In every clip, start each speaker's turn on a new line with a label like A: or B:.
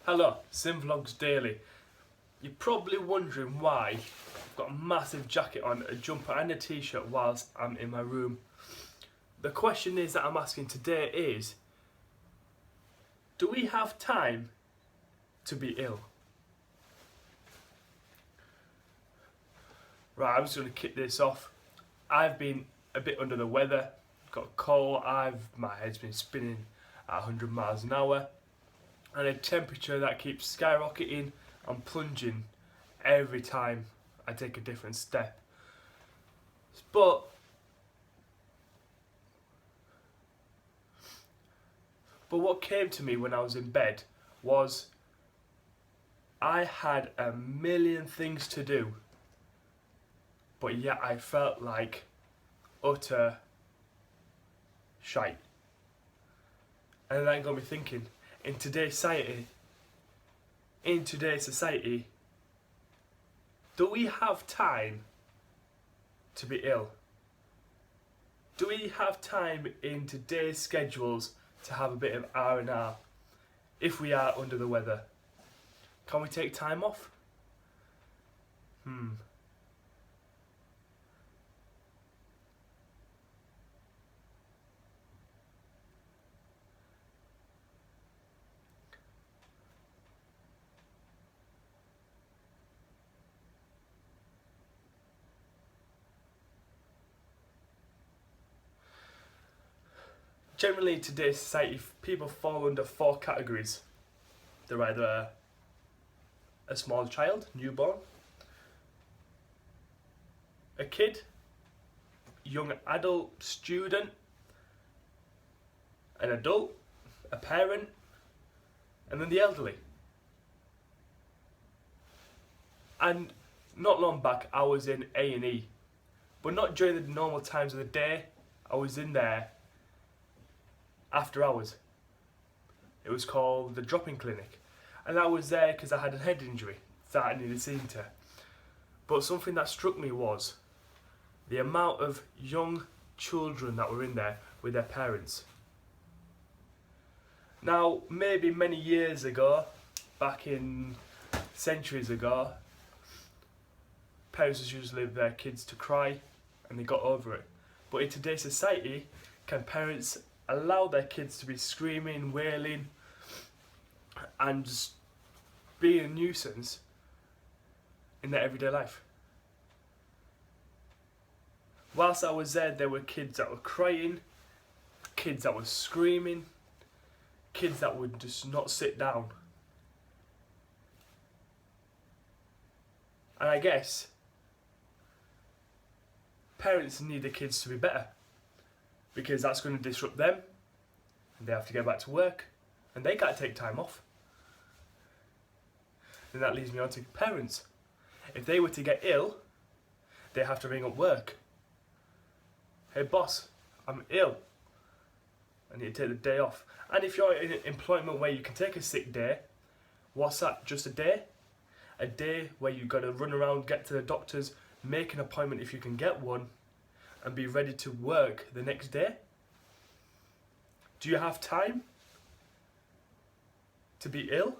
A: Hello, SimVlogs Daily. You're probably wondering why I've got a massive jacket on, a jumper and a t-shirt whilst I'm in my room. The question is that I'm asking today is, do we have time to be ill? Right, I'm just going to kick this off. I've been a bit under the weather, got a cold, my head's been spinning at 100 miles an hour, and a temperature that keeps skyrocketing and plunging every time I take a different step. But what came to me when I was in bed was I had a million things to do, but yet I felt like utter shite. And that got me thinking, in today's society, do we have time to be ill? Do we have time in today's schedules to have a bit of R&R if we are under the weather? Can we take time off? Generally, in today's society, people fall under 4 categories. They're either a small child, newborn, a kid, young adult, student, an adult, a parent, and then the elderly. And not long back, I was in A&E, but not during the normal times of the day. I was in there after hours. It was called the drop-in clinic, and I was there because I had a head injury that I needed seen to. But something that struck me was the amount of young children that were in there with their parents. Now, maybe many years ago, back in centuries ago, parents used to leave their kids to cry and they got over it. But in today's society, can parents allow their kids to be screaming, wailing, and just be a nuisance in their everyday life? Whilst I was there were kids that were crying, kids that were screaming, kids that would just not sit down. And I guess parents need the kids to be better, because that's going to disrupt them, and they have to go back to work, and they can't take time off. Then that leads me on to parents. If they were to get ill, they have to ring up work. Hey boss, I'm ill, I need to take the day off. And if you're in employment where you can take a sick day, what's that, just a day? A day where you've got to run around, get to the doctors, make an appointment if you can get one, and be ready to work the next day? Do you have time to be ill?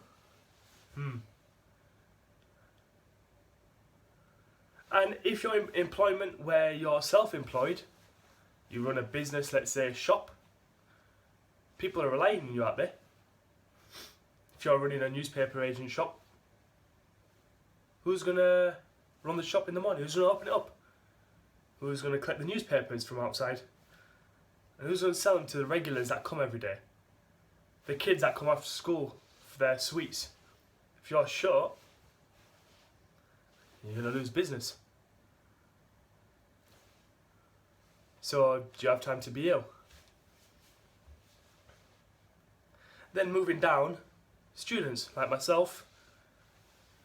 A: And if you're in employment where you're self-employed, you run a business, let's say a shop, people are relying on you out there. If you're running a newspaper agent shop, who's going to run the shop in the morning? Who's going to open it up? Who's going to collect the newspapers from outside? And who's going to sell them to the regulars that come every day? The kids that come after school for their sweets. If you're short, you're going to lose business. So, do you have time to be ill? Then moving down, students like myself,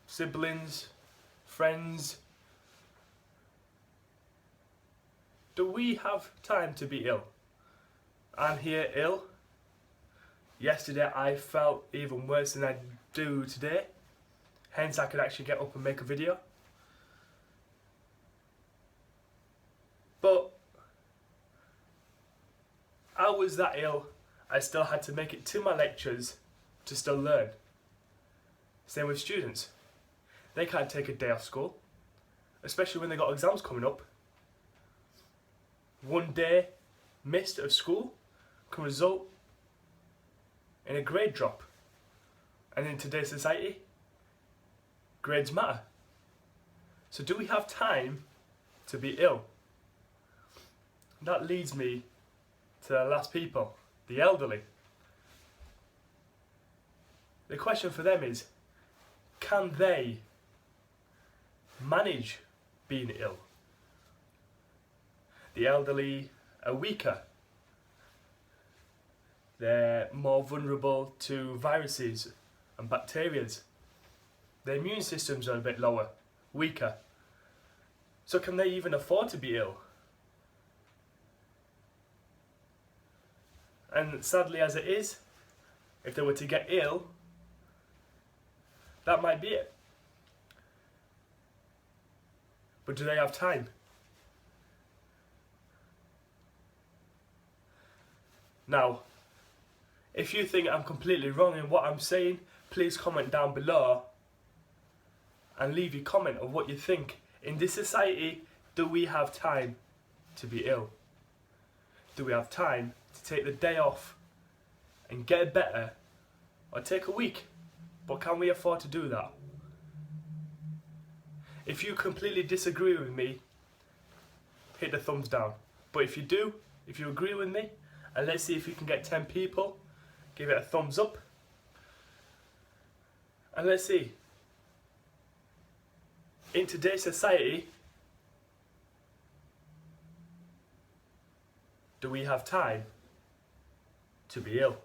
A: siblings, friends. Do we have time to be ill? I'm here ill. Yesterday I felt even worse than I do today. Hence I could actually get up and make a video. But I was that ill, I still had to make it to my lectures to still learn. Same with students. They can't take a day off school, especially when they got exams coming up. One day missed of school can result in a grade drop. And in today's society, grades matter. So do we have time to be ill? That leads me to the last people, the elderly. The question for them is, can they manage being ill? The elderly are weaker. They're more vulnerable to viruses and bacteria. Their immune systems are a bit lower, weaker. So can they even afford to be ill? And sadly as it is, if they were to get ill, that might be it. But do they have time? Now, if you think I'm completely wrong in what I'm saying, please comment down below and leave your comment of what you think. In this society, do we have time to be ill? Do we have time to take the day off and get better, or take a week? But can we afford to do that? If you completely disagree with me, hit the thumbs down. But if you do, if you agree with me, and let's see if you can get 10 people, give it a thumbs up. And let's see, in today's society, do we have time to be ill?